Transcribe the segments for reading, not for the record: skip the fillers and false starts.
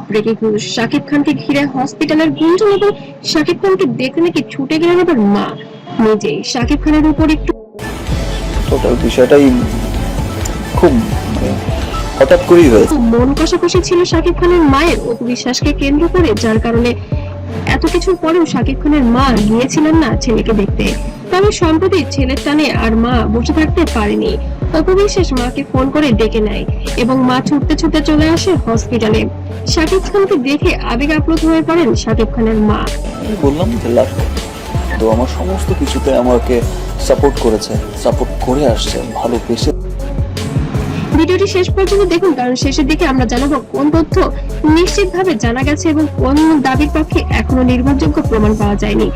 Breaking news, Shakib খানকে ঘিরে হসপিটালের গুঞ্জন এবং শাকিব খানকে দেখে নাকি ছুটে গেলেন এবার মা নিজেই। শাকিব খানের উপর একটু টোটাল বিষয়টাই খুব হঠাৎ করেই হয়েছে। মন কষাকষি ছিল শাকিব খানের মায়ের অপু বিশ্বাসকে কেন্দ্র করে, যার কারণে এত কিছুর পরেও শাকিব খানের মা গিয়েছিলেন না ছেলেকে দেখতে। তবে সম্প্রতি ছেলের টানে আর মা বসে থাকতে পারেনি। অপু বিশ্বাস মাকে ফোন করে ডেকে নেয় এবং মা ছুটতে ছুটতে চলে আসে হসপিটালে। শাকিব খানকে দেখে আবেগ আপ্লুত হয়ে পড়েন শাকিব খানের মা। আমি বললাম যে লাস্ট তো আমার সমস্ত কিছুতে আমাকে সাপোর্ট করেছে, সাপোর্ট করে আসছে, ভালোবেসে। ভিডিওটি শেষ পর্যন্ত দেখুন, কারণ শেষের দিকে আমরা জানাবো কোন তথ্য নিশ্চিতভাবে জানা গেছে এবং কোন দাবির পক্ষে এখনো নির্ভরযোগ্য প্রমাণ পাওয়া যায়নি।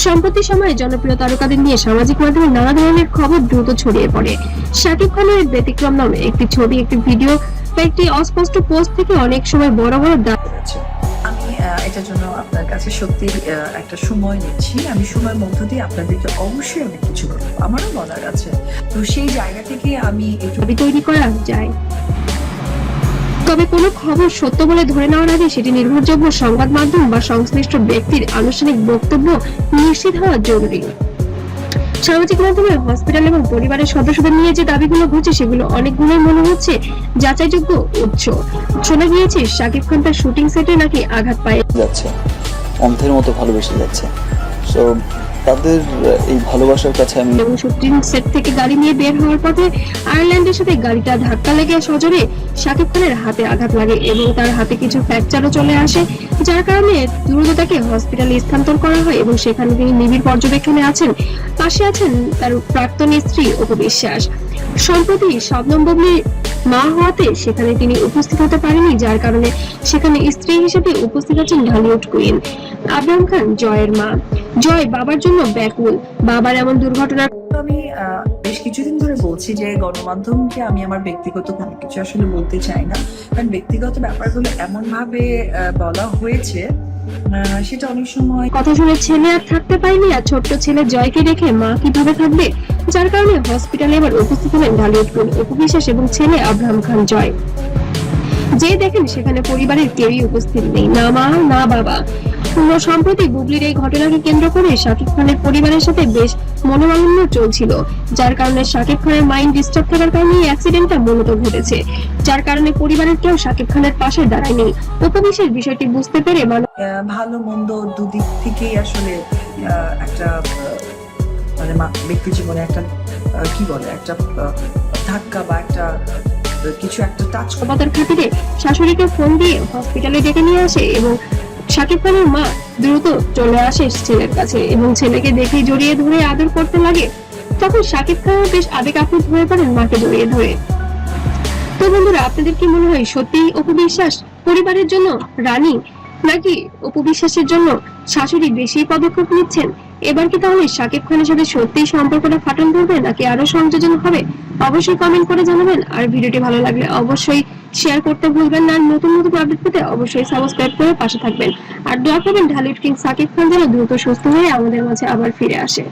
সম্প্রতি সময়ে জনপ্রিয় তারকাদের নিয়ে সামাজিক মাধ্যমে নানা ধরনের খবর দ্রুত ছড়িয়ে পড়ে। শাকিব খানের ব্যতিক্রম নামে একটি ছবি, একটি ভিডিও বা একটি অস্পষ্ট পোস্ট থেকে অনেক সময় বড় বড় দাবি। আমি এটার জন্য আপনার কাছে সত্যি একটা সময় নিচ্ছি। আমি সময়ের মধ্য দিয়ে আপনাদেরকে অবশ্যই অনেক কিছু বলবো, আমারও বলার আছে। তো সেই জায়গা থেকে আমি দাবি তৈরি করা যায়। তবে কোনো খবর সত্য বলে ধরে নেওয়ার আগে সেটি নির্ভরযোগ্য সংবাদ মাধ্যম বা সংশ্লিষ্ট ব্যক্তির আনুষ্ঠানিক বক্তব্য নিশ্চিত হওয়া জরুরি। সামাজিক মাধ্যমে হসপিটাল এবং পরিবারের সদস্যদের নিয়ে যে দাবিগুলো ঘটছে সেগুলো অনেকগুলোই মনে হচ্ছে যাচাইযোগ্য উৎস। শোনা গিয়েছে শাকিব খান তার শুটিং সেটে নাকি আঘাত পায় যাচ্ছে, অন্ধের মতো ভালোবেসে যাচ্ছে। সো তাদের এই ভালোবাসার কাছে আমি এবং শুটিং সেট থেকে গাড়ি নিয়ে বের হওয়ার পথে আয়ারল্যান্ডের সাথে গাড়িটা ধাক্কা লেগে সজোরে শাকিব খানের হাতে আঘাত লাগে এবং তার হাতে কিছু ফ্র্যাকচারও চলে আসে, যার কারণে দ্রুত তাকে হসপিটালে স্থানান্তর করা হয় এবং সেখানে তিনি নিবিড় পর্যবেক্ষণে আছেন। পাশে আছেন তার প্রাক্তন স্ত্রী অপু বিশ্বাস। সম্প্রতি শবনম বুবলির মা হওয়াতে সেখানে তিনি উপস্থিত হতে পারেনি, যার কারণে সেখানে স্ত্রী হিসেবে উপস্থিত আছেন ঢালিউড কুইন আবরাম খান জয়ের মা। জয় বাবার জন্য ব্যাকুল। বাবার এমন দুর্ঘটনার আমি বেশ কিছুদিন ধরে বলছি যে গণমাধ্যমকে আমি আমার ব্যক্তিগত কোনো কিছু আসলে বলতে চাই না, কারণ ব্যক্তিগত ব্যাপারগুলো এমন ভাবে বলা হয়েছে সেটা অনেক সময় কথা শুনে ছেলে আর থাকতে পারেনি, আর ছোট্ট ছেলে জয়কে রেখে মা কিভাবে থাকবে, যার কারণে হসপিটালে এবার উপস্থিত হলেন ঢালিউড কুইন অপু বিশ্বাস এবং ছেলে আবরাম খান জয়। যে দেখেন সেখানে পরিবারের কেউই উপস্থিত নেই, না মা না বাবা। সম্প্রতি বুবলির এই ঘটনাকে কেন্দ্র করে শাকিব খানের পরিবারের সাথে বেশ মনোমালিন্য চলছিল, যার কারণে শাকিব খানের মাইন্ড ডিস্টার্ব থাকার কারণে এই অ্যাক্সিডেন্টটা মূলত ঘটেছে, যার কারণে পরিবারের কেউ শাকিব খানের পাশে দাঁড়ায়নি। অপু বিশ্বাস বিষয়টি বুঝতে পেরে ভালো মন্দ দুদিক থেকেই আসলে একটা মানে ব্যক্তি জীবনে একটা কি বলে একটা ধাক্কা বা একটা কিছু একটা টাচ বাবার খাতিরে শাশুড়িকে ফোন দিয়ে হসপিটালে ডেকে নিয়ে আসে এবং শাকিব খানের মা দ্রুত চলে আসে ছেলের কাছে এবং ছেলেকে দেখে জড়িয়ে ধরে আদর করতে লাগে। তখন শাকিব খান বেশ আবেগ আপ্লুত হয়ে পড়েন মাকে জড়িয়ে ধরে। তো বন্ধুরা, আপনাদের কি মনে হয় সত্যি অপু বিশ্বাস পরিবারের জন্য রানী, নাকি অপু বিশ্বাসের জন্য শাশুড়ি বেশি পদক্ষেপ নিচ্ছেন? এবার কি তাহলে শাকিব খানের সাথে সত্যিই সম্পর্কটা ফাটল ধরবে নাকি আরো সংযোজন হবে? অবশ্যই কমেন্ট করে জানাবেন। আর ভিডিওটি ভালো লাগলে অবশ্যই শেয়ার করতে ভুলবেন না। নতুন নতুন আপডেট পেতে অবশ্যই সাবস্ক্রাইব করে পাশে থাকবেন। আর দোয়া করবেন ঢালিউড কিং শাকিব খান যেন দ্রুত সুস্থ হয়ে আমাদের মাঝে আবার ফিরে আসে।